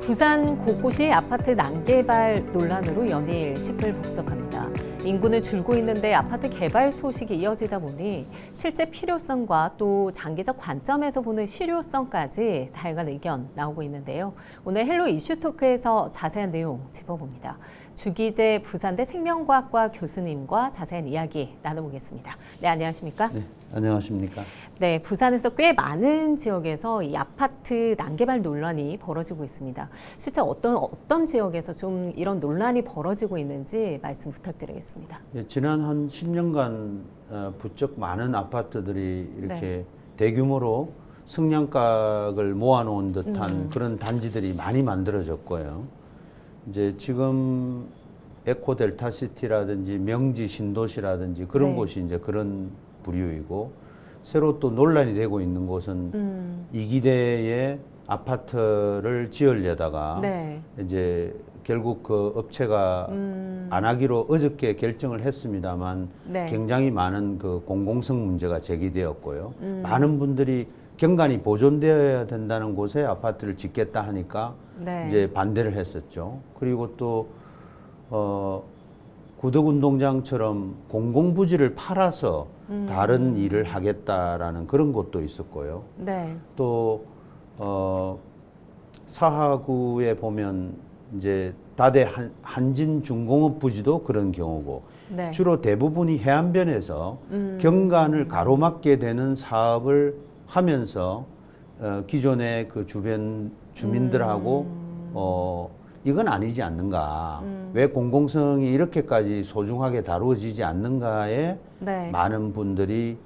부산 곳곳이 아파트 난개발 논란으로 연일 시끌벅적합니다. 인구는 줄고 있는데 아파트 개발 소식이 이어지다 보니 실제 필요성과 또 장기적 관점에서 보는 실효성까지 다양한 의견 나오고 있는데요. 오늘 헬로 이슈토크에서 자세한 내용 짚어봅니다. 주기재 부산대 생명과학과 교수님과 자세한 이야기 나눠보겠습니다. 네, 안녕하십니까? 네, 안녕하십니까? 네, 부산에서 꽤 많은 지역에서 이 아파트 난개발 논란이 벌어지고 있습니다. 실제 어떤 지역에서 좀 이런 논란이 벌어지고 있는지 말씀 부탁드리겠습니다. 예, 지난 한 10년간 부쩍 많은 아파트들이 이렇게 대규모로 승량각을 모아놓은 듯한 그런 단지들이 많이 만들어졌고요. 이제 지금 에코델타시티라든지 명지 신도시라든지 그런 곳이 이제 그런 부류이고, 새로 또 논란이 되고 있는 곳은 이기대에 아파트를 지으려다가 이제 결국 그 업체가 안 하기로 어저께 결정을 했습니다만 굉장히 많은 그 공공성 문제가 제기되었고요. 많은 분들이 경관이 보존되어야 된다는 곳에 아파트를 짓겠다 하니까 이제 반대를 했었죠. 그리고 또 구덕운동장처럼 공공부지를 팔아서 다른 일을 하겠다라는 그런 곳도 있었고요. 또 사하구에 보면 이제 다대 한진중공업 부지도 그런 경우고, 주로 대부분이 해안변에서 경관을 가로막게 되는 사업을 하면서 기존의 그 주변 주민들하고 이건 아니지 않는가, 왜 공공성이 이렇게까지 소중하게 다루어지지 않는가에 많은 분들이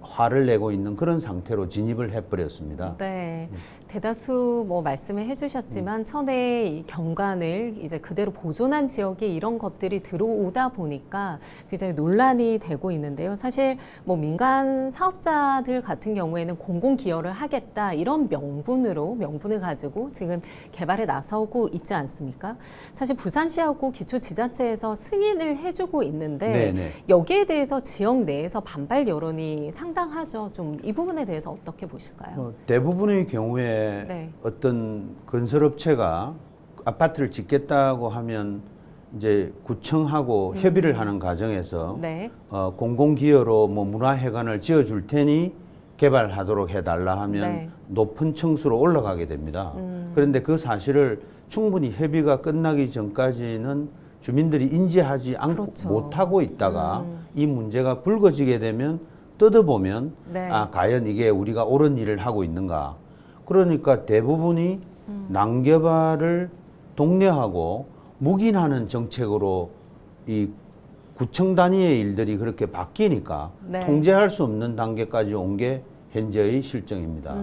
화를 내고 있는 그런 상태로 진입을 해버렸습니다. 네, 대다수 뭐 말씀을 해주셨지만 천혜의 이 경관을 이제 그대로 보존한 지역에 이런 것들이 들어오다 보니까 굉장히 논란이 되고 있는데요. 사실 뭐 민간 사업자들 같은 경우에는 공공 기여를 하겠다 이런 명분을 가지고 지금 개발에 나서고 있지 않습니까? 사실 부산시하고 기초지자체에서 승인을 해주고 있는데 여기에 대해서 지역 내에서 반발 여론이 상당하죠. 좀 이 부분에 대해서 어떻게 보실까요? 대부분의 경우에 어떤 건설업체가 아파트를 짓겠다고 하면 이제 구청하고 협의를 하는 과정에서 공공기여로 뭐 문화회관을 지어줄 테니 개발하도록 해달라 하면 높은 층수로 올라가게 됩니다. 그런데 그 사실을 충분히 협의가 끝나기 전까지는 주민들이 인지하지 않고 못하고 있다가 이 문제가 불거지게 되면 뜯어보면 아, 과연 이게 우리가 옳은 일을 하고 있는가. 그러니까 대부분이 난개발을 독려하고 묵인하는 정책으로 이 구청 단위의 일들이 그렇게 바뀌니까 통제할 수 없는 단계까지 온 게 현재의 실정입니다.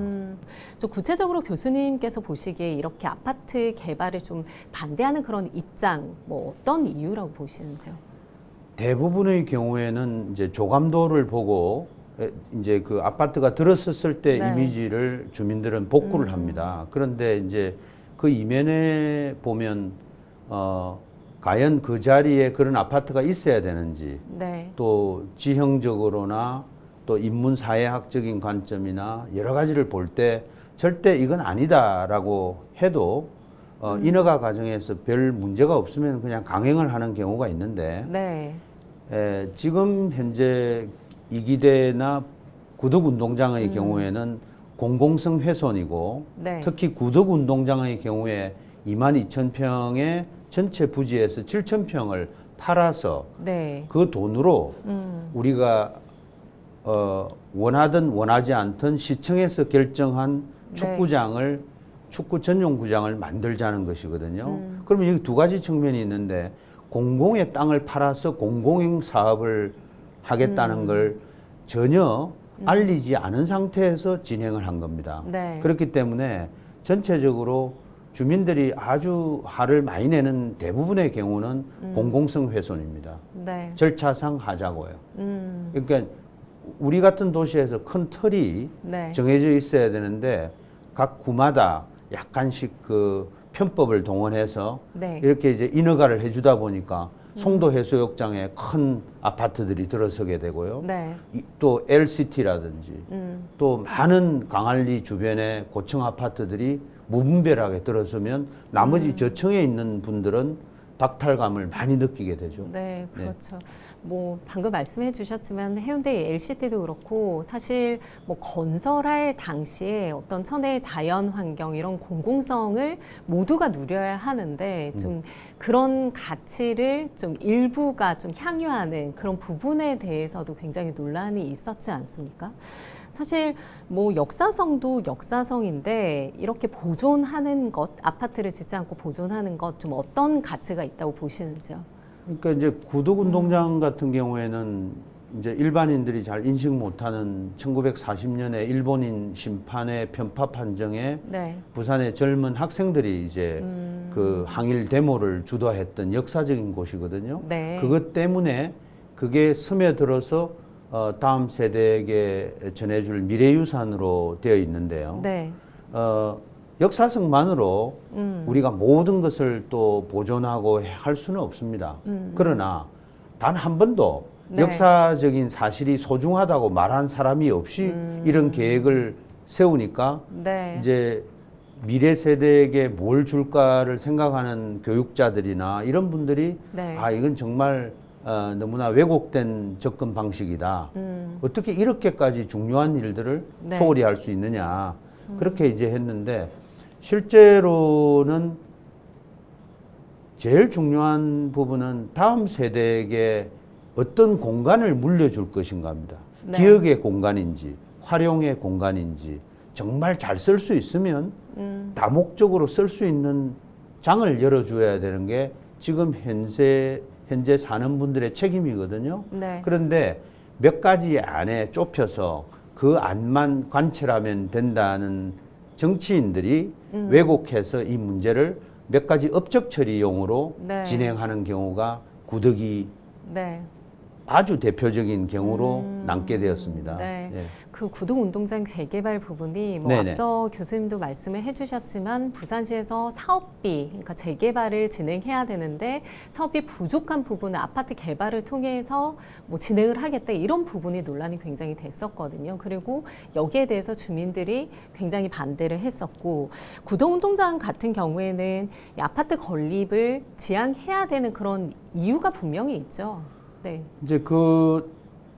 좀 구체적으로 교수님께서 보시기에 이렇게 아파트 개발을 좀 반대하는 그런 입장, 뭐 어떤 이유라고 보시는지요? 대부분의 경우에는 이제 조감도를 보고 이제 그 아파트가 들어섰을 때 이미지를 주민들은 복구를 합니다. 그런데 이제 그 이면에 보면 과연 그 자리에 그런 아파트가 있어야 되는지, 또 지형적으로나 또 인문사회학적인 관점이나 여러 가지를 볼 때 절대 이건 아니다라고 해도 인허가 과정에서 별 문제가 없으면 그냥 강행을 하는 경우가 있는데 지금 현재 이기대나 구덕운동장의 경우에는 공공성 훼손이고 특히 구덕운동장의 경우에 22,000평의 전체 부지에서 7,000평을 팔아서 그 돈으로 우리가 원하든 원하지 않든 시청에서 결정한 축구 전용구장을 만들자는 것이거든요. 그러면 여기 두 가지 측면이 있는데, 공공의 땅을 팔아서 공공 사업을 하겠다는 걸 전혀 알리지 않은 상태에서 진행을 한 겁니다. 그렇기 때문에 전체적으로 주민들이 아주 화를 많이 내는 대부분의 경우는 공공성 훼손입니다. 절차상 하자고요. 그러니까 우리 같은 도시에서 큰 틀이 정해져 있어야 되는데 각 구마다 약간씩 그 편법을 동원해서 이렇게 이제 인허가를 해주다 보니까 송도 해수욕장에 큰 아파트들이 들어서게 되고요. 또 LCT라든지 또 많은 강안리 주변의 고층 아파트들이 무분별하게 들어서면 나머지 저층에 있는 분들은 박탈감을 많이 느끼게 되죠. 네, 그렇죠. 뭐 방금 말씀해 주셨지만 해운대 LCT도 그렇고 사실 뭐 건설할 당시에 어떤 천혜의 자연 환경 이런 공공성을 모두가 누려야 하는데 좀 그런 가치를 좀 일부가 좀 향유하는 그런 부분에 대해서도 굉장히 논란이 있었지 않습니까? 사실 뭐 역사성도 역사성인데 이렇게 보존하는 것, 아파트를 짓지 않고 보존하는 것 좀 어떤 가치가 있다고 보시는지요? 그러니까 이제 구덕운동장 같은 경우에는 이제 일반인들이 잘 인식 못하는 1940년에 일본인 심판의 편파 판정에 네. 부산의 젊은 학생들이 이제 그 항일 데모를 주도했던 역사적인 곳이거든요. 네. 그것 때문에 그게 스며들어서 다음 세대에게 전해줄 미래유산으로 되어 있는데요. 네. 역사성만으로 우리가 모든 것을 또 보존하고 할 수는 없습니다. 그러나 단 한 번도 네. 역사적인 사실이 소중하다고 말한 사람이 없이 이런 계획을 세우니까 네. 이제 미래 세대에게 뭘 줄까를 생각하는 교육자들이나 이런 분들이 네. 아 이건 정말 너무나 왜곡된 접근 방식이다. 어떻게 이렇게까지 중요한 일들을 네. 소홀히 할 수 있느냐. 그렇게 이제 했는데 실제로는 제일 중요한 부분은 다음 세대에게 어떤 공간을 물려줄 것인가 합니다. 네. 기억의 공간인지 활용의 공간인지 정말 잘 쓸 수 있으면 다목적으로 쓸 수 있는 장을 열어줘야 되는 게 지금 현재 사는 분들의 책임이거든요. 네. 그런데 몇 가지 안에 좁혀서 그 안만 관철하면 된다는 정치인들이 왜곡해서 이 문제를 몇 가지 업적 처리용으로 네. 진행하는 경우가 구덕이 네. 아주 대표적인 경우로 남게 되었습니다. 네. 예. 그 구동운동장 재개발 부분이 뭐 네네. 앞서 교수님도 말씀을 해주셨지만 부산시에서 사업비, 그러니까 재개발을 진행해야 되는데 사업비 부족한 부분을 아파트 개발을 통해서 뭐 진행을 하겠다 이런 부분이 논란이 굉장히 됐었거든요. 그리고 여기에 대해서 주민들이 굉장히 반대를 했었고 구동운동장 같은 경우에는 이 아파트 건립을 지향해야 되는 그런 이유가 분명히 있죠. 네. 이제 그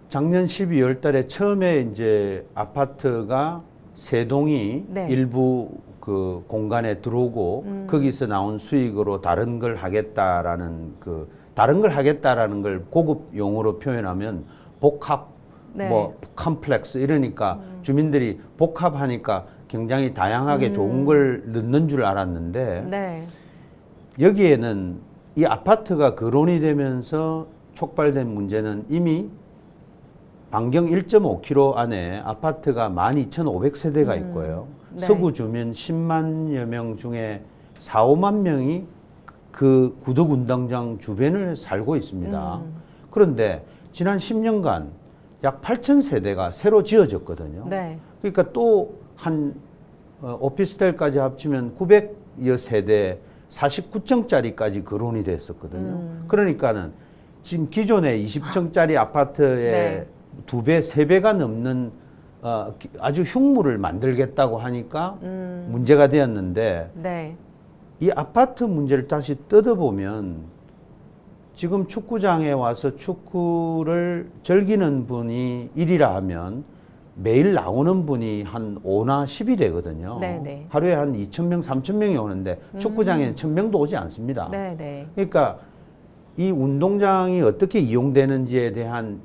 작년 12월 달에 처음에 이제 아파트가 세 동이 네. 일부 그 공간에 들어오고 거기서 나온 수익으로 다른 걸 하겠다라는 걸 고급 용어로 표현하면 복합 네. 뭐 컴플렉스 이러니까 주민들이 복합하니까 굉장히 다양하게 좋은 걸 넣는 줄 알았는데 네. 여기에는 이 아파트가 거론이 되면서 촉발된 문제는 이미 반경 1.5km 안에 아파트가 12,500세대가 있고요. 네. 서구 주민 10만여 명 중에 4, 5만 명이 그 구덕운동장 주변을 살고 있습니다. 그런데 지난 10년간 약 8,000세대가 새로 지어졌거든요. 네. 그러니까 또 한 오피스텔까지 합치면 900여 세대 49층짜리까지 거론이 됐었거든요. 그러니까는 지금 기존의 20층짜리 아파트의 네. 2배, 3배가 넘는 아주 흉물을 만들겠다고 하니까 문제가 되었는데 네. 이 아파트 문제를 다시 뜯어보면 지금 축구장에 와서 축구를 즐기는 분이 1이라 하면 매일 나오는 분이 한 5나 10이 되거든요. 네네. 하루에 한 2,000명, 3,000명이 오는데 축구장에는 1,000명도 오지 않습니다. 네네. 그러니까 이 운동장이 어떻게 이용되는지에 대한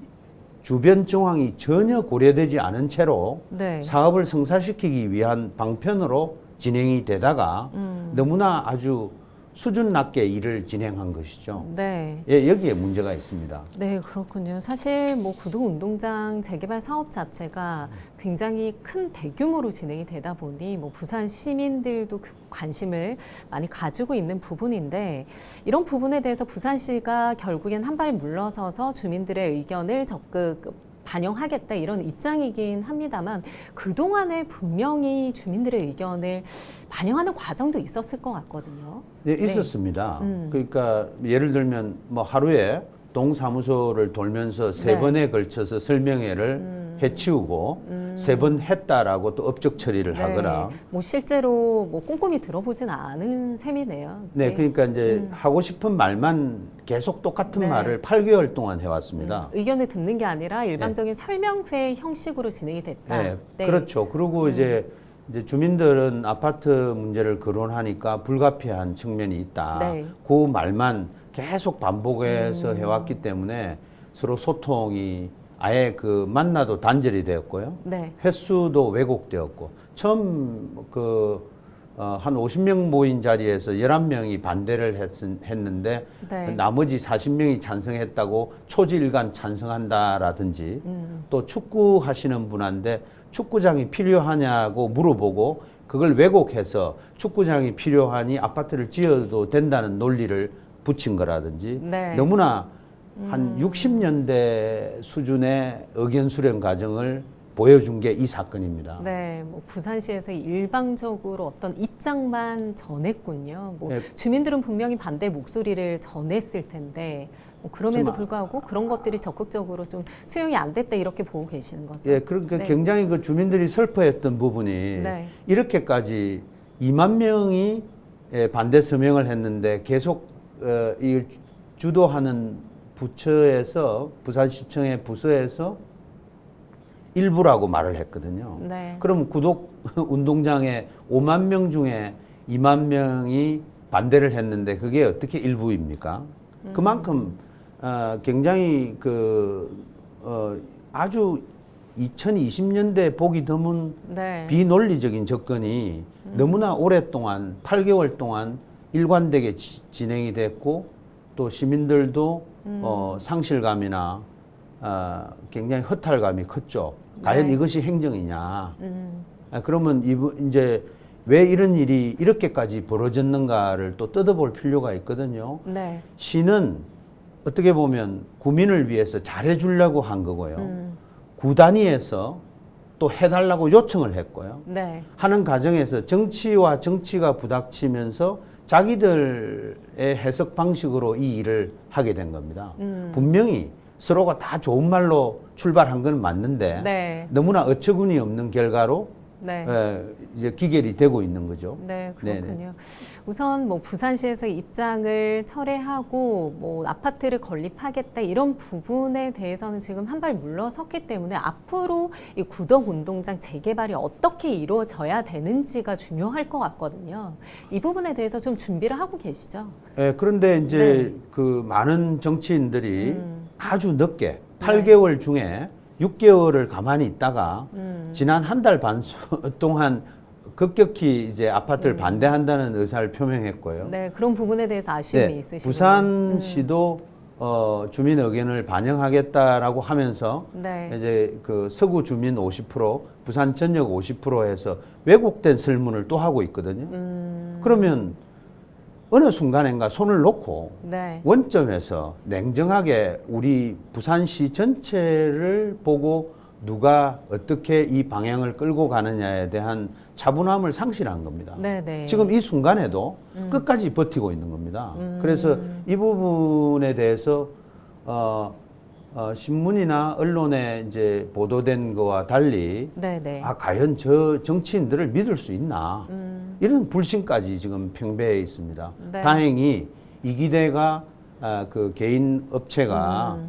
주변 정황이 전혀 고려되지 않은 채로 네. 사업을 성사시키기 위한 방편으로 진행이 되다가 너무나 아주 수준 낮게 일을 진행한 것이죠. 네. 예, 여기에 문제가 있습니다. 네, 그렇군요. 사실 뭐 구동운동장 재개발 사업 자체가 굉장히 큰 대규모로 진행이 되다 보니 뭐 부산 시민들도 관심을 많이 가지고 있는 부분인데 이런 부분에 대해서 부산시가 결국엔 한 발 물러서서 주민들의 의견을 적극 반영하겠다 이런 입장이긴 합니다만 그동안에 분명히 주민들의 의견을 반영하는 과정도 있었을 것 같거든요. 네, 있었습니다. 그러니까 예를 들면 뭐 하루에 동사무소를 돌면서 세 네. 번에 걸쳐서 설명회를 해치우고 3번 했다라고 또 업적 처리를 네. 하거나. 뭐 실제로 뭐 꼼꼼히 들어보진 않은 셈이네요. 네, 그러니까 이제 하고 싶은 말만 계속 똑같은 네. 말을 8개월 동안 해왔습니다. 의견을 듣는 게 아니라 일방적인 설명회 형식으로 진행이 됐다. 네, 그렇죠. 그리고 이제 주민들은 아파트 문제를 거론하니까 불가피한 측면이 있다. 네. 그 말만 계속 반복해서 해왔기 때문에 서로 소통이 아예 그 만나도 단절이 되었고요. 네. 횟수도 왜곡되었고 처음 한 50명 모인 자리에서 11명이 반대를 했는데 네. 나머지 40명이 찬성했다고 초지일간 찬성한다라든지 또 축구 하시는 분한테 축구장이 필요하냐고 물어보고 그걸 왜곡해서 축구장이 필요하니 아파트를 지어도 된다는 논리를 붙인 거라든지 네. 너무나 한 60년대 수준의 의견 수렴 과정을 보여준 게 이 사건입니다. 네, 뭐 부산시에서 일방적으로 어떤 입장만 전했군요. 뭐 네. 주민들은 분명히 반대 목소리를 전했을 텐데 뭐 그럼에도 좀 불구하고 그런 것들이 적극적으로 좀 수용이 안 됐다 이렇게 보고 계시는 거죠. 예, 그러니까 네. 굉장히 그 주민들이 슬퍼했던 부분이 네. 이렇게까지 2만 명이 반대 서명을 했는데 계속 이 주도하는 부처에서 부산시청의 부서에서 일부라고 말을 했거든요. 네. 그럼 구독 운동장에 5만 명 중에 2만 명이 반대를 했는데 그게 어떻게 일부입니까? 그만큼 굉장히 아주 2020년대 보기 드문 네. 비논리적인 접근이 너무나 오랫동안 8개월 동안 일관되게 진행이 됐고 또 시민들도 상실감이나 굉장히 허탈감이 컸죠. 과연 네. 이것이 행정이냐? 그러면 이제 왜 이런 일이 이렇게까지 벌어졌는가를 또 뜯어볼 필요가 있거든요. 네. 시는 어떻게 보면 구민을 위해서 잘해주려고 한 거고요. 구 단위에서 또 해달라고 요청을 했고요. 네. 하는 과정에서 정치와 정치가 부닥치면서 자기들의 해석 방식으로 이 일을 하게 된 겁니다. 분명히 서로가 다 좋은 말로 출발한 건 맞는데 네. 너무나 어처구니 없는 결과로 네. 이제 기결이 되고 있는 거죠. 네, 네네. 그렇군요. 우선 뭐 부산시에서 입장을 철회하고 뭐 아파트를 건립하겠다 이런 부분에 대해서는 지금 한 발 물러섰기 때문에 앞으로 이 구덕 운동장 재개발이 어떻게 이루어져야 되는지가 중요할 것 같거든요. 이 부분에 대해서 좀 준비를 하고 계시죠? 그런데 이제 네. 그 많은 정치인들이 아주 늦게 8개월 중에 6개월을 가만히 있다가 지난 한 달 반 동안 급격히 이제 아파트를 반대한다는 의사를 표명했고요. 네, 그런 부분에 대해서 아쉬움이 있으시고 부산시도 주민 의견을 반영하겠다라고 하면서 네. 이제 그 서구 주민 50%, 부산 전역 50%에서 왜곡된 설문을 또 하고 있거든요. 그러면 어느 순간인가 손을 놓고 네. 원점에서 냉정하게 우리 부산시 전체를 보고 누가 어떻게 이 방향을 끌고 가느냐에 대한 차분함을 상실한 겁니다. 네, 네. 지금 이 순간에도 끝까지 버티고 있는 겁니다. 그래서 이 부분에 대해서 신문이나 언론에 이제 보도된 거와 달리 네, 네. 과연 저 정치인들을 믿을 수 있나 이런 불신까지 지금 평배해 있습니다. 네. 다행히 이기대가 그 개인 업체가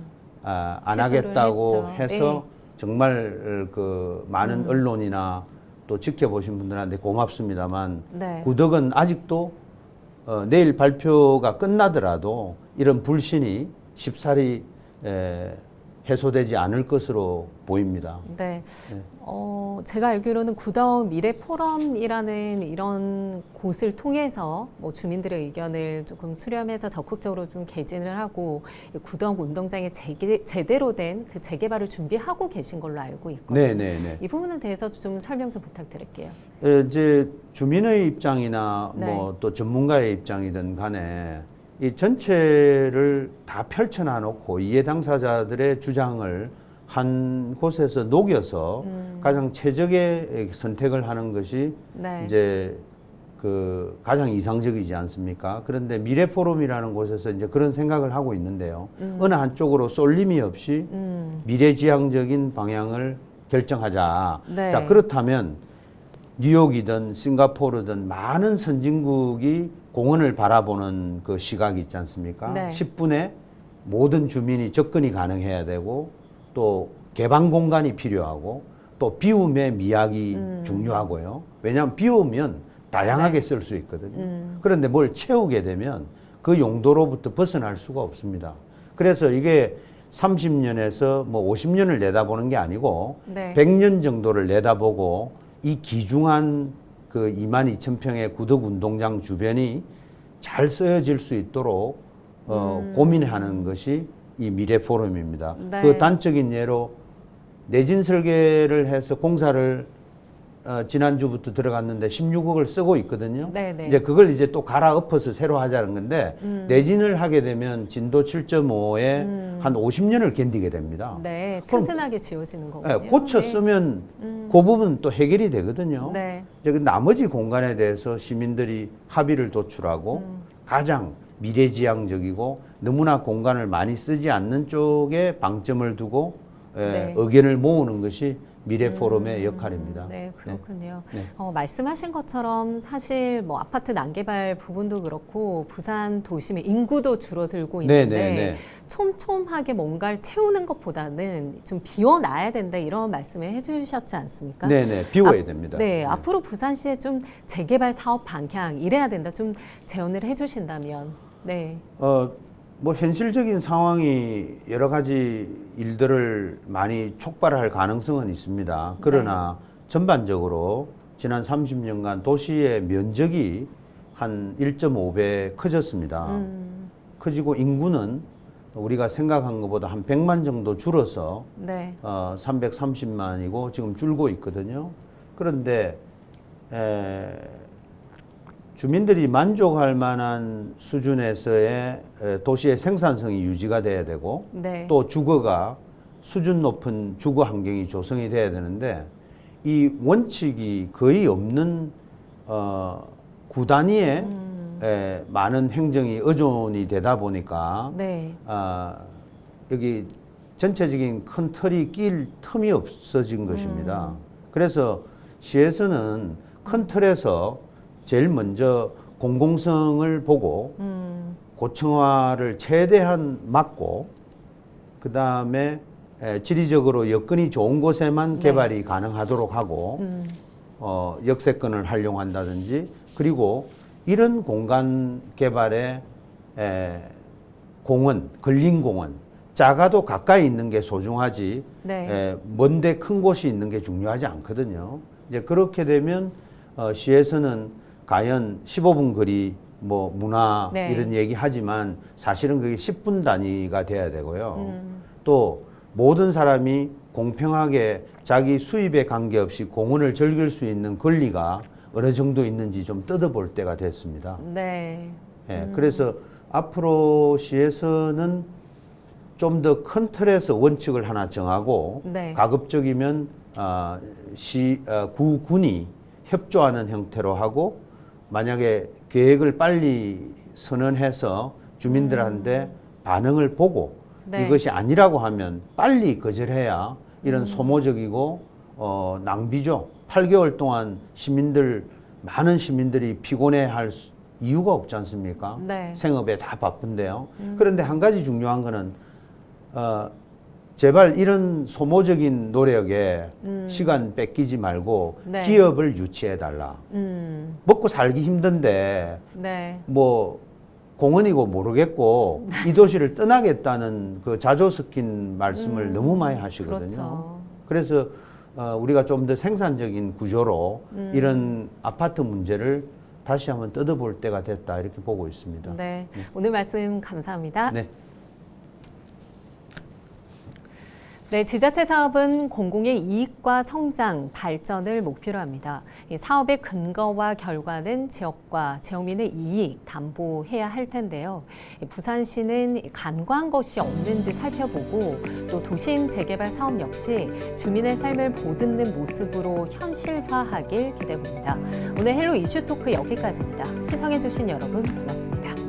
안 취소를 하겠다고 했죠. 해서 네. 정말 그 많은 언론이나 또 지켜보신 분들한테 고맙습니다만 네. 구덕은 아직도 내일 발표가 끝나더라도 이런 불신이 쉽사리 해소되지 않을 것으로 보입니다. 네. 네. 제가 알기로는 구덕 미래 포럼이라는 이런 곳을 통해서 뭐 주민들의 의견을 조금 수렴해서 적극적으로 좀 개진을 하고 이 구덕 운동장의 제대로 된 그 재개발을 준비하고 계신 걸로 알고 있거든요. 네네네. 이 부분에 대해서 좀 설명서 부탁드릴게요. 이제 주민의 입장이나 네. 뭐 또 전문가의 입장이든 간에 이 전체를 다 펼쳐놔 놓고 이해 당사자들의 주장을 한 곳에서 녹여서 가장 최적의 선택을 하는 것이 네. 이제 그 가장 이상적이지 않습니까? 그런데 미래 포럼이라는 곳에서 이제 그런 생각을 하고 있는데요. 어느 한쪽으로 쏠림이 없이 미래지향적인 방향을 결정하자. 네. 자, 그렇다면 뉴욕이든 싱가포르든 많은 선진국이 공원을 바라보는 그 시각이 있지 않습니까? 네. 10분에 모든 주민이 접근이 가능해야 되고 또 개방 공간이 필요하고 또 비움의 미학이 중요하고요. 왜냐하면 비우면 다양하게 쓸 수 있거든요. 그런데 뭘 채우게 되면 그 용도로부터 벗어날 수가 없습니다. 그래서 이게 30년에서 뭐 50년을 내다보는 게 아니고 네. 100년 정도를 내다보고 이 귀중한 그 22,000평의 구덕 운동장 주변이 잘 쓰여질 수 있도록 고민하는 것이 이 미래 포럼입니다. 네. 그 단적인 예로 내진 설계를 해서 공사를 지난주부터 들어갔는데 16억을 쓰고 있거든요. 네네. 이제 그걸 이제 또 갈아엎어서 새로 하자는 건데 내진을 하게 되면 진도 7.5에 한 50년을 견디게 됩니다. 네, 그럼, 튼튼하게 지어지는 거군요. 네, 고쳐 쓰면 그 부분 또 해결이 되거든요. 네. 이제 그 나머지 공간에 대해서 시민들이 합의를 도출하고 가장 미래지향적이고 너무나 공간을 많이 쓰지 않는 쪽에 방점을 두고 네. 의견을 모으는 것이 미래 포럼의 역할입니다. 네, 그렇군요. 네. 말씀하신 것처럼 사실 뭐 아파트 난개발 부분도 그렇고 부산 도심의 인구도 줄어들고 있는데 네, 네, 네. 촘촘하게 뭔가를 채우는 것보다는 좀 비워놔야 된다 이런 말씀을 해주셨지 않습니까? 네, 네, 비워야 됩니다. 네, 앞으로 부산시의 좀 재개발 사업 방향 이래야 된다 좀 제언을 해주신다면, 네. 뭐 현실적인 상황이 여러 가지 일들을 많이 촉발할 가능성은 있습니다. 그러나 전반적으로 지난 30년간 도시의 면적이 한 1.5배 커졌습니다. 커지고 인구는 우리가 생각한 것보다 한 100만 정도 줄어서 네. 330만이고 지금 줄고 있거든요. 그런데 주민들이 만족할 만한 수준에서의 도시의 생산성이 유지가 돼야 되고 네. 또 주거가 수준 높은 주거 환경이 조성이 돼야 되는데 이 원칙이 거의 없는 구 단위의 많은 행정이 의존이 되다 보니까 네. 여기 전체적인 큰 틀이 낄 틈이 없어진 것입니다. 그래서 시에서는 큰 틀에서 제일 먼저 공공성을 보고 고층화를 최대한 막고 그 다음에 지리적으로 여건이 좋은 곳에만 네. 개발이 가능하도록 하고 역세권을 활용한다든지 그리고 이런 공간 개발에 공원, 근린공원 작아도 가까이 있는 게 소중하지 네. 먼데 큰 곳이 있는 게 중요하지 않거든요. 이제 그렇게 되면 시에서는 과연 15분 거리 뭐 문화 네. 이런 얘기 하지만 사실은 그게 10분 단위가 돼야 되고요. 또 모든 사람이 공평하게 자기 수입에 관계없이 공원을 즐길 수 있는 권리가 어느 정도 있는지 좀 뜯어볼 때가 됐습니다. 네. 그래서 앞으로 시에서는 좀 더 큰 틀에서 원칙을 하나 정하고 네. 가급적이면 군이 협조하는 형태로 하고 만약에 계획을 빨리 선언해서 주민들한테 반응을 보고 네. 이것이 아니라고 하면 빨리 거절해야 이런 소모적이고 낭비죠. 8개월 동안 많은 시민들이 피곤해할 이유가 없지 않습니까? 네. 생업에 다 바쁜데요. 그런데 한 가지 중요한 거는 제발 이런 소모적인 노력에 시간 뺏기지 말고 네. 기업을 유치해 달라. 먹고 살기 힘든데 네. 뭐 공원이고 모르겠고 이 도시를 떠나겠다는 그 자조 섞인 말씀을 너무 많이 하시거든요. 그렇죠. 그래서 우리가 좀 더 생산적인 구조로 이런 아파트 문제를 다시 한번 뜯어볼 때가 됐다 이렇게 보고 있습니다. 네. 오늘 말씀 감사합니다. 네. 네, 지자체 사업은 공공의 이익과 성장, 발전을 목표로 합니다. 이 사업의 근거와 결과는 지역과 지역민의 이익 담보해야 할 텐데요. 부산시는 간과한 것이 없는지 살펴보고 또 도심 재개발 사업 역시 주민의 삶을 보듬는 모습으로 현실화하길 기대해봅니다. 오늘 헬로 이슈 토크 여기까지입니다. 시청해주신 여러분 고맙습니다.